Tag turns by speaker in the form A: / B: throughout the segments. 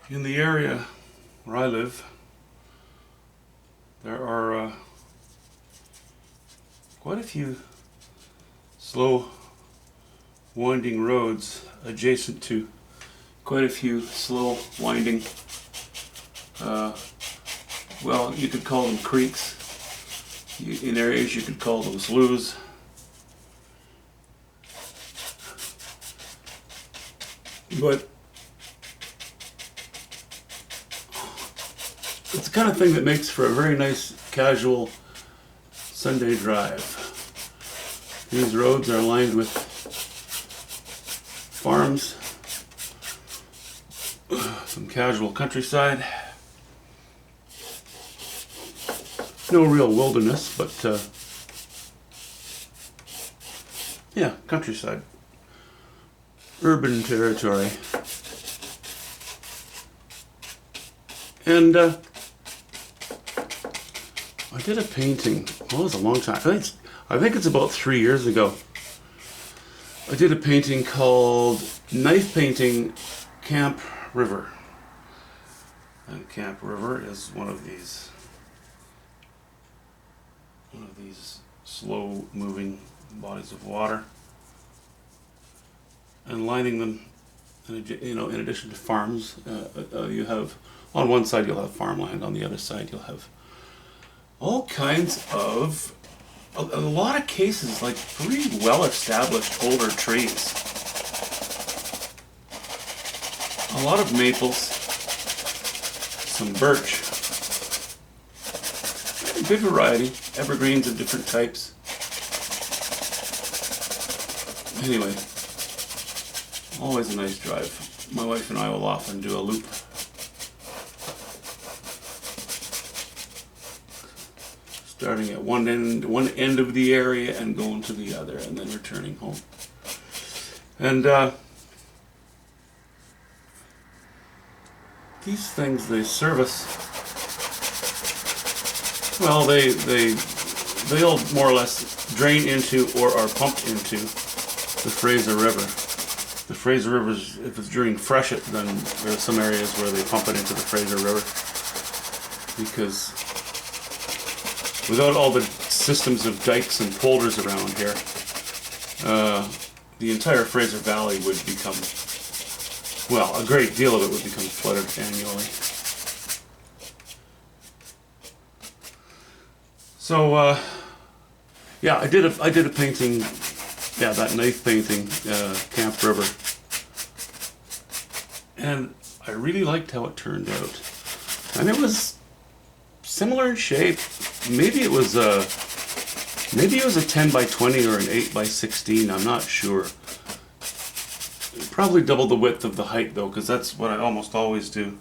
A: In the area where I live, there are quite a few slow winding roads adjacent to quite a few slow winding, well, you could call them creeks. In areas you could call them sloughs. But it's the kind of thing that makes for a very nice casual Sunday drive. These roads are lined with farms, some casual countryside. No real wilderness, but yeah, countryside. Urban territory. And I did a painting, well, it was a long time. I think it's about 3 years ago. I did a painting called Knife Painting Camp River. And Camp River is one of these slow moving bodies of water, and lining them, in addition to farms, you have, on one side you'll have farmland, on the other side you'll have all kinds of, a lot of cases, like pretty well established older trees. A lot of maples, some birch, a good variety, evergreens of different types. Anyway, always a nice drive. My wife and I will often do a loop. Starting at one end of the area and going to the other, and then returning home. And these things, they service, well, they all more or less drain into or are pumped into the Fraser River. The Fraser River, if it's during freshet, then there are some areas where they pump it into the Fraser River, because without all the systems of dikes and polders around here, the entire Fraser Valley would become, well, a great deal of it would become flooded annually. So, yeah, I did a painting, yeah, that knife painting, Camp River, and I really liked how it turned out. And it was similar in shape. Maybe it was a 10 by 20 or an 8 by 16. I'm not sure. Probably double the width of the height though, because that's what I almost always do.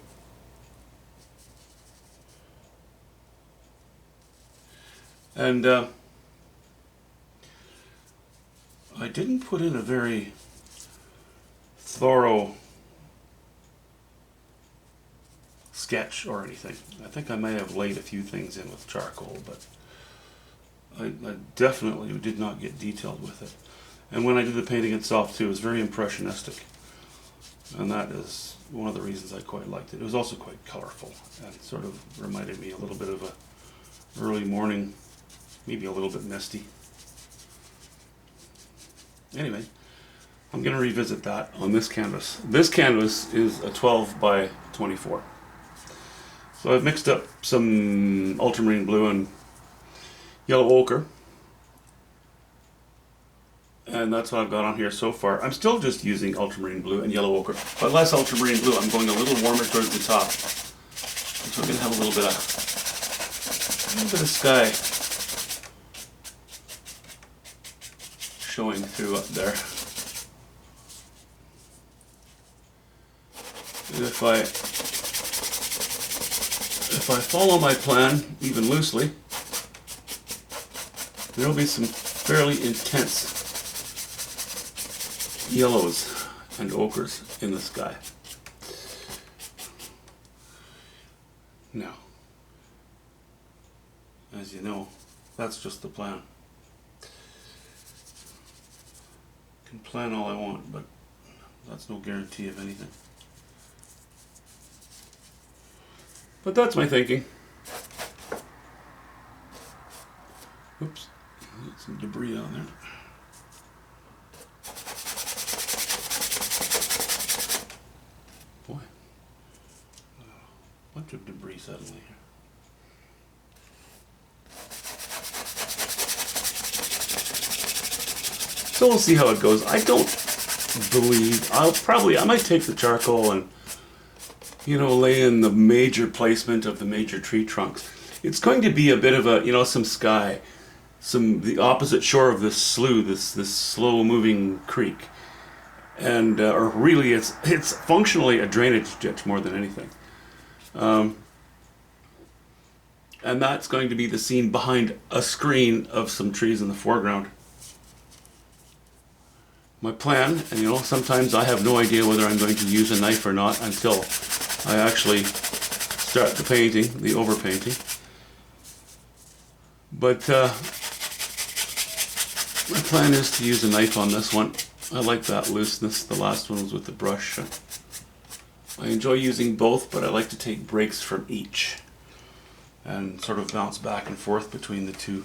A: And I didn't put in a very thorough sketch or anything. I think I may have laid a few things in with charcoal, but I definitely did not get detailed with it. And when I did the painting itself too, it was very impressionistic. And that is one of the reasons I quite liked it. It was also quite colorful and sort of reminded me a little bit of a early morning, maybe a little bit misty. Anyway, I'm going to revisit that on this canvas. This canvas is a 12 by 24. So I've mixed up some ultramarine blue and yellow ochre, and that's what I've got on here so far. I'm still just using ultramarine blue and yellow ochre, but less ultramarine blue. I'm going a little warmer towards the top, so I'm going to have a little bit of sky showing through up there. And if I follow my plan even loosely, there will be some fairly intense yellows and ochres in the sky. Now, as you know, that's just the plan. Can plan all I want, but that's no guarantee of anything. But that's my thinking. Oops, some debris on there. Boy, a bunch of debris suddenly here. So we'll see how it goes. I don't believe, I might take the charcoal and, lay in the major placement of the major tree trunks. It's going to be a bit of a, some sky, the opposite shore of this slough, this slow moving creek. And, or really it's functionally a drainage ditch more than anything. And that's going to be the scene behind a screen of some trees in the foreground. My plan, and sometimes I have no idea whether I'm going to use a knife or not until I actually start the painting, the overpainting. But my plan is to use a knife on this one. I like that looseness. The last one was with the brush. I enjoy using both, but I like to take breaks from each and sort of bounce back and forth between the two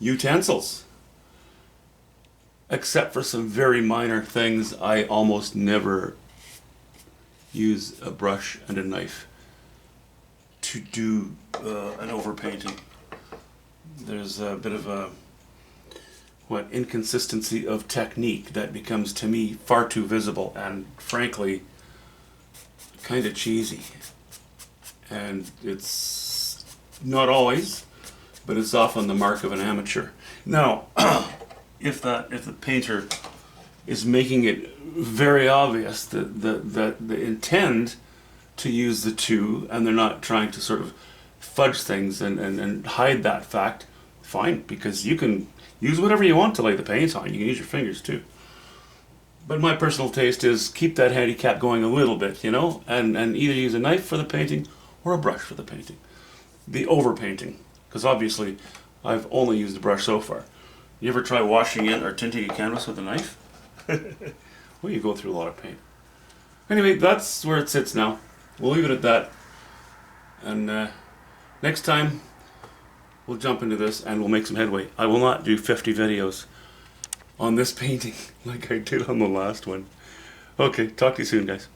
A: utensils. Except for some very minor things, I almost never use a brush and a knife to do an overpainting. There's a bit of a inconsistency of technique that becomes to me far too visible and frankly kind of cheesy. And it's not always, but it's often the mark of an amateur. Now, if the painter is making it very obvious that they intend to use the two and they're not trying to sort of fudge things and hide that fact, fine, because you can use whatever you want to lay the paint on. You can use your fingers too. But my personal taste is keep that handicap going a little bit, and either use a knife for the painting or a brush for the painting. The overpainting, because obviously I've only used the brush so far. You ever try washing in or tinting a canvas with a knife? Well, you go through a lot of paint. Anyway, that's where it sits now. We'll leave it at that. And next time, we'll jump into this and we'll make some headway. I will not do 50 videos on this painting like I did on the last one. Okay, talk to you soon, guys.